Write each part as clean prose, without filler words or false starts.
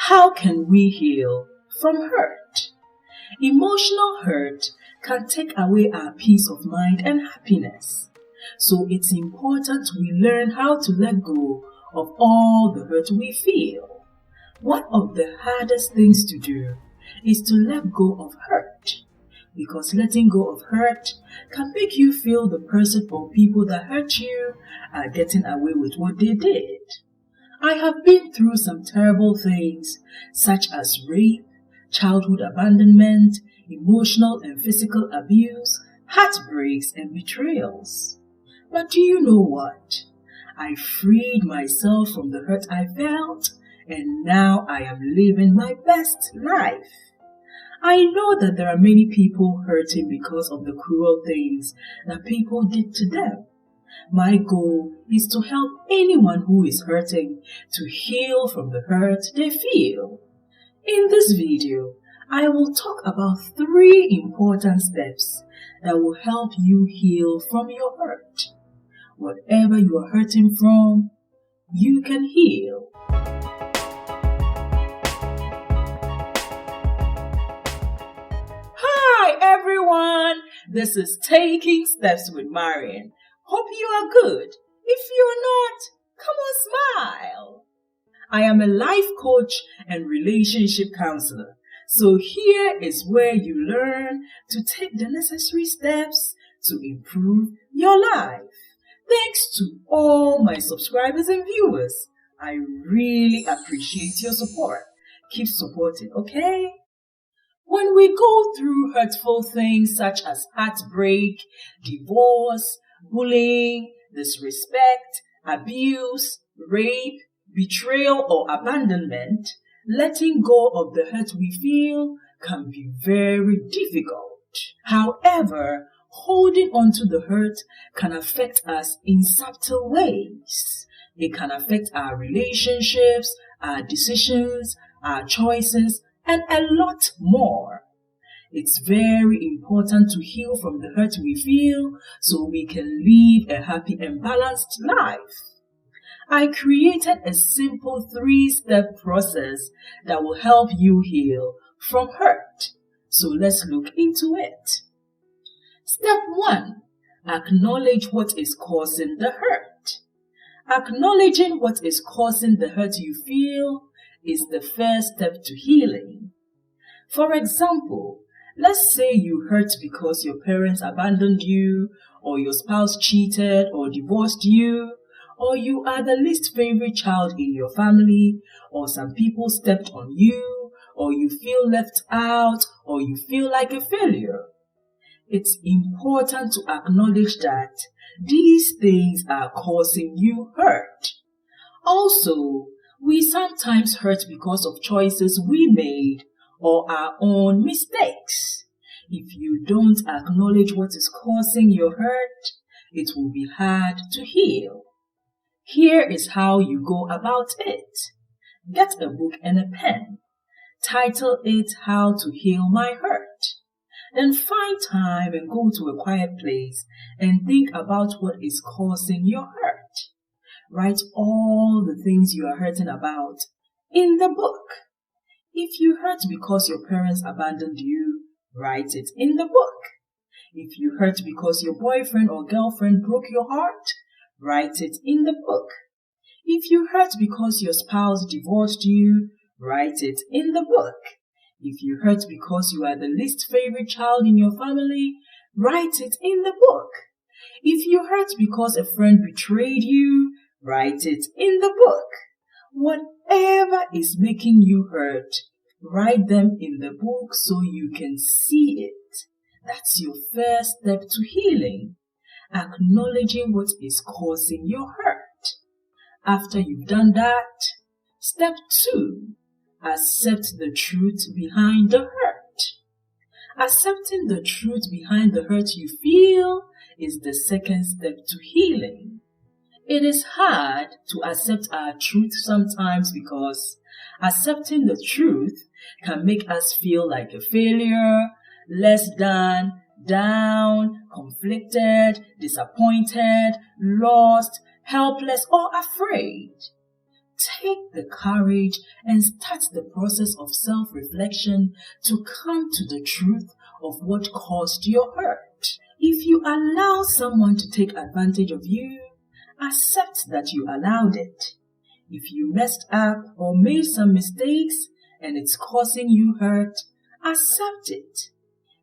How can we heal from hurt? Emotional hurt can take away our peace of mind and happiness. So it's important we learn how to let go of all the hurt we feel. One of the hardest things to do is to let go of hurt. Because letting go of hurt can make you feel the person or people that hurt you are getting away with what they did. I have been through some terrible things such as rape, childhood abandonment, emotional and physical abuse, heartbreaks and betrayals. But do you know what? I freed myself from the hurt I felt, and now I am living my best life. I know that there are many people hurting because of the cruel things that people did to them. My goal is to help anyone who is hurting to heal from the hurt they feel. In this video, I will talk about 3 important steps that will help you heal from your hurt. Whatever you are hurting from, you can heal. Hi everyone, this is Taking Steps with Marian. Hope you are good. If you're not, come on, smile. I am a life coach and relationship counselor. So here is where you learn to take the necessary steps to improve your life. Thanks to all my subscribers and viewers. I really appreciate your support. Keep supporting, okay? When we go through hurtful things such as heartbreak, divorce, bullying, disrespect, abuse, rape, betrayal or abandonment, letting go of the hurt we feel can be very difficult. However, holding on to the hurt can affect us in subtle ways. It can affect our relationships, our decisions, our choices, and a lot more. It's very important to heal from the hurt we feel so we can live a happy and balanced life. I created a simple 3-step process that will help you heal from hurt. So let's look into it. Step 1. Acknowledge what is causing the hurt. Acknowledging what is causing the hurt you feel is the first step to healing. For example, let's say you hurt because your parents abandoned you, or your spouse cheated or divorced you, or you are the least favorite child in your family, or some people stepped on you, or you feel left out, or you feel like a failure. It's important to acknowledge that these things are causing you hurt. Also, we sometimes hurt because of choices we made or our own mistakes. If you don't acknowledge what is causing your hurt, it will be hard to heal. Here is how you go about it. Get a book and a pen. Title it How to Heal My Hurt. Then find time and go to a quiet place and think about what is causing your hurt. Write all the things you are hurting about in the book. If you hurt because your parents abandoned you, write it in the book. If you hurt because your boyfriend or girlfriend broke your heart, write it in the book. If you hurt because your spouse divorced you, write it in the book. If you hurt because you are the least favorite child in your family, write it in the book. If you hurt because a friend betrayed you, write it in the book. Whatever is making you hurt, write them in the book so you can see it. That's your first step to healing. Acknowledging what is causing your hurt. After you've done that, step 2, accept the truth behind the hurt. Accepting the truth behind the hurt you feel is the second step to healing. It is hard to accept our truth sometimes because accepting the truth can make us feel like a failure, less than, down, conflicted, disappointed, lost, helpless, or afraid. take the courage and start the process of self-reflection to come to the truth of what caused your hurt. If you allow someone to take advantage of you, accept that you allowed it. If you messed up or made some mistakes and it's causing you hurt, accept it.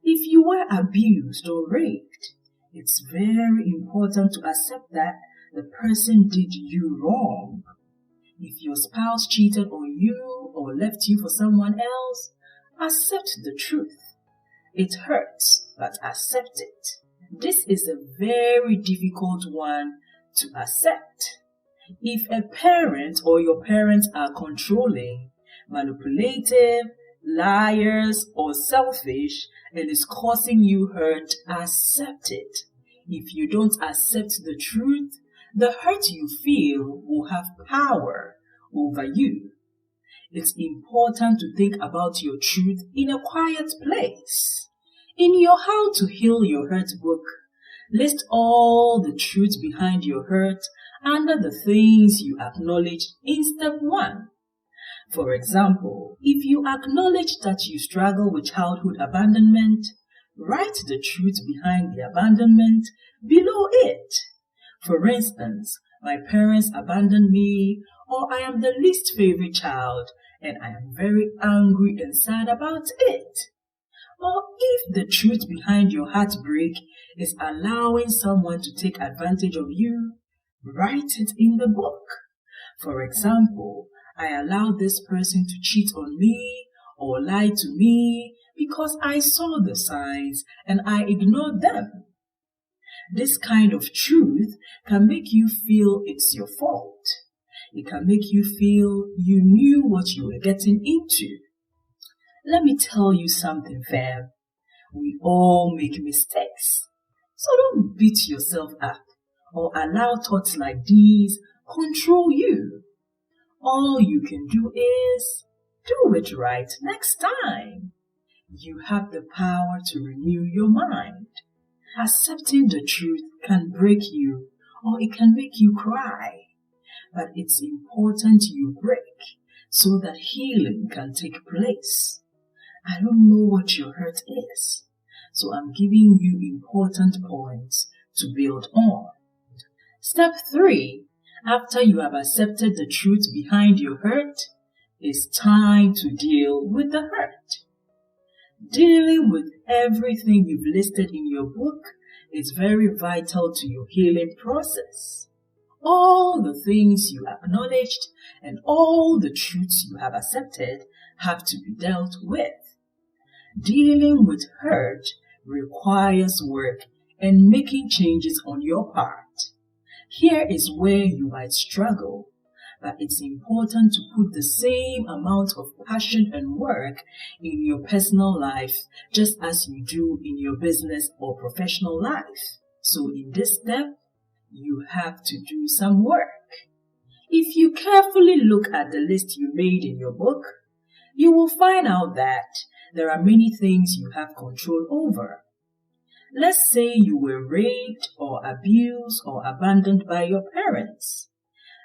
If you were abused or raped, it's very important to accept that the person did you wrong. If your spouse cheated on you or left you for someone else, accept the truth. It hurts, but accept it. This is a very difficult one to accept. If a parent or your parents are controlling, manipulative, liars, or selfish, and is causing you hurt, accept it. If you don't accept the truth, the hurt you feel will have power over you. It's important to think about your truth in a quiet place. In your How to Heal Your Hurt book, list all the truth behind your hurt under the things you acknowledge in step 1. For example, if you acknowledge that you struggle with childhood abandonment, write the truth behind the abandonment below it. For instance, my parents abandoned me, or I am the least favorite child, and I am very angry and sad about it. Or if the truth behind your heartbreak is allowing someone to take advantage of you, write it in the book. For example, I allowed this person to cheat on me or lie to me because I saw the signs and I ignored them. This kind of truth can make you feel it's your fault. It can make you feel you knew what you were getting into. Let me tell you something, fam. We all make mistakes. So don't beat yourself up or allow thoughts like these control you. All you can do is do it right next time. You have the power to renew your mind. Accepting the truth can break you or it can make you cry. But it's important you break so that healing can take place. I don't know what your hurt is, so I'm giving you important points to build on. Step 3. After you have accepted the truth behind your hurt, it's time to deal with the hurt. Dealing with everything you've listed in your book is very vital to your healing process. All the things you acknowledged and all the truths you have accepted have to be dealt with. Dealing with hurt requires work and making changes on your part. Here is where you might struggle, but it's important to put the same amount of passion and work in your personal life just as you do in your business or professional life. So in this step, you have to do some work. If you carefully look at the list you made in your book, you will find out that there are many things you have control over. Let's say you were raped or abused or abandoned by your parents.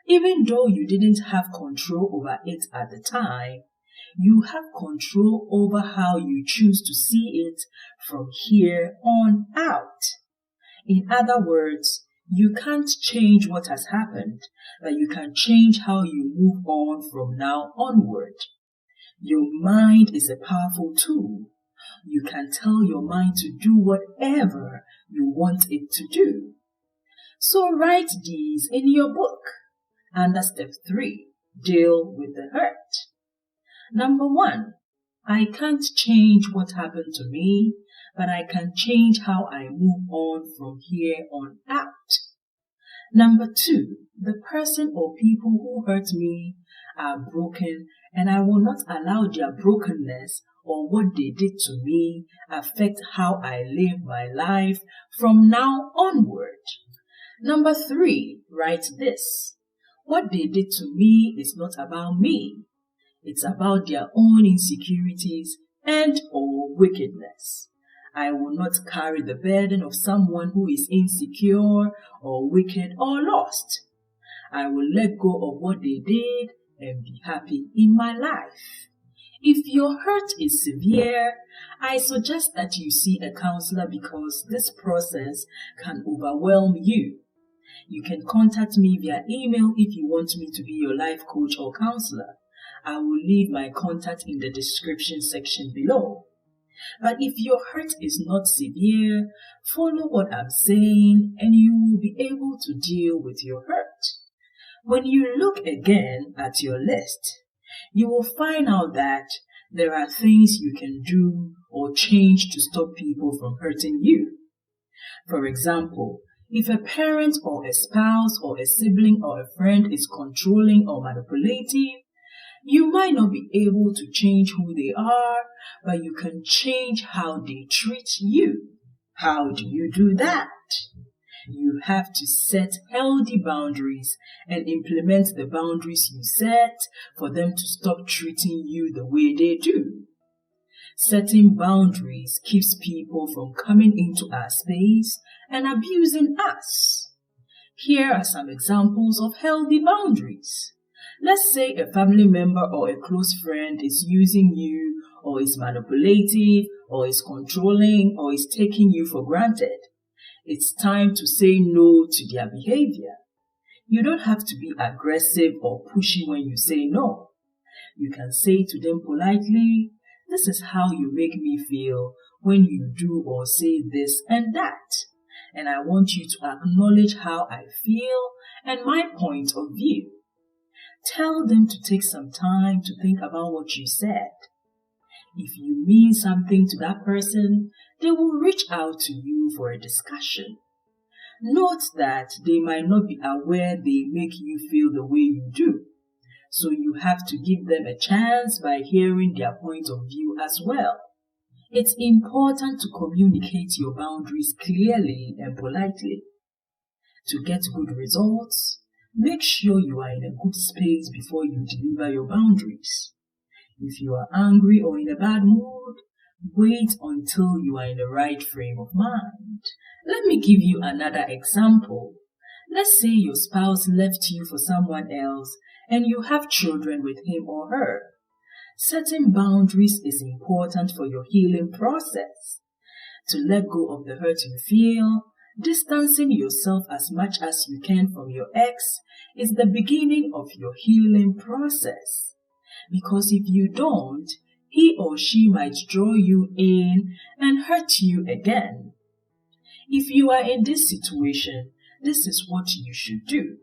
Even though you didn't have control over it at the time, you have control over how you choose to see it from here on out. In other words, you can't change what has happened, but you can change how you move on from now onward. Your mind is a powerful tool. You can tell your mind to do whatever you want it to do. So write these in your book. Under step 3, deal with the hurt. Number 1, I can't change what happened to me, but I can change how I move on from here on out. Number 2, the person or people who hurt me are broken, and I will not allow their brokenness or what they did to me affect how I live my life from now onward. Number 3, write this. What they did to me is not about me. It's about their own insecurities and or wickedness. I will not carry the burden of someone who is insecure or wicked or lost. I will let go of what they did and be happy in my life. If your hurt is severe, I suggest that you see a counselor because this process can overwhelm you. You can contact me via email if you want me to be your life coach or counselor. I will leave my contact in the description section below. But if your hurt is not severe, follow what I'm saying and you will be able to deal with your hurt. When you look again at your list, you will find out that there are things you can do or change to stop people from hurting you. For example, if a parent or a spouse or a sibling or a friend is controlling or manipulative, you might not be able to change who they are, but you can change how they treat you. How do you do that? You have to set healthy boundaries and implement the boundaries you set for them to stop treating you the way they do. Setting boundaries keeps people from coming into our space and abusing us. Here are some examples of healthy boundaries. Let's say a family member or a close friend is using you, or is manipulative, or is controlling, or is taking you for granted. It's time to say no to their behavior. You don't have to be aggressive or pushy when you say no. You can say to them politely, "This is how you make me feel when you do or say this and that. And I want you to acknowledge how I feel and my point of view." Tell them to take some time to think about what you said. If you mean something to that person, they will reach out to you for a discussion. Note that they might not be aware they make you feel the way you do, so you have to give them a chance by hearing their point of view as well. It's important to communicate your boundaries clearly and politely. To get good results, make sure you are in a good space before you deliver your boundaries. If you are angry or in a bad mood, wait until you are in the right frame of mind. Let me give you another example. Let's say your spouse left you for someone else and you have children with him or her. Setting boundaries is important for your healing process. To let go of the hurt you feel, distancing yourself as much as you can from your ex is the beginning of your healing process. Because if you don't, he or she might draw you in and hurt you again. If you are in this situation, this is what you should do.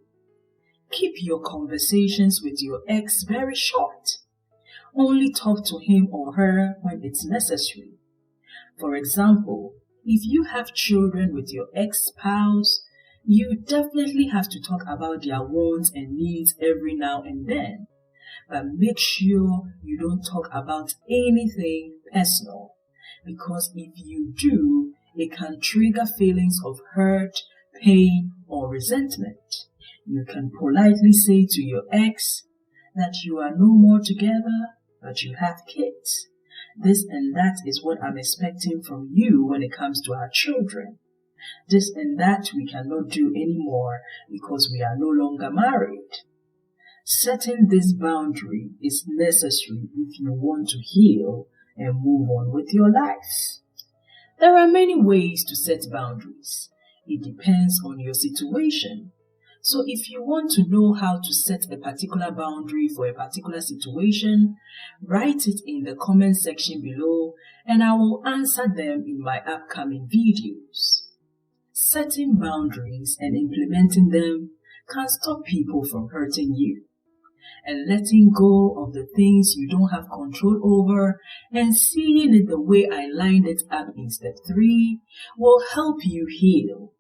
Keep your conversations with your ex very short. Only talk to him or her when it's necessary. For example, if you have children with your ex-spouse, you definitely have to talk about their wants and needs every now and then. But make sure you don't talk about anything personal, because if you do, it can trigger feelings of hurt, pain, or resentment. You can politely say to your ex that you are no more together, but you have kids. This and that is what I'm expecting from you when it comes to our children. This and that we cannot do anymore because we are no longer married. Setting this boundary is necessary if you want to heal and move on with your life. There are many ways to set boundaries. It depends on your situation. So if you want to know how to set a particular boundary for a particular situation, write it in the comment section below and I will answer them in my upcoming videos. Setting boundaries and implementing them can stop people from hurting you. And letting go of the things you don't have control over and seeing it the way I lined it up in step 3 will help you heal.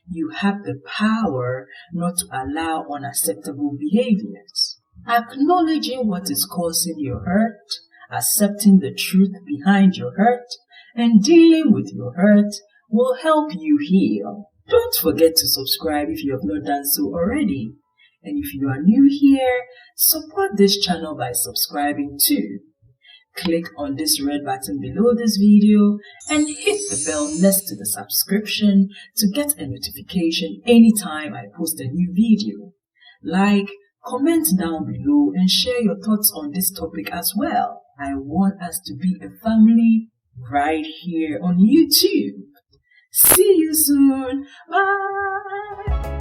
You have the power not to allow unacceptable behaviors. Acknowledging what is causing your hurt, accepting the truth behind your hurt, and dealing with your hurt will help you heal. Don't forget to subscribe if you have not done so already. And if you are new here, support this channel by subscribing too. Click on this red button below this video and hit the bell next to the subscription to get a notification anytime I post a new video. Like, Comment down below and share your thoughts on this topic as well. I want us to be a family right here on YouTube. See you soon. Bye.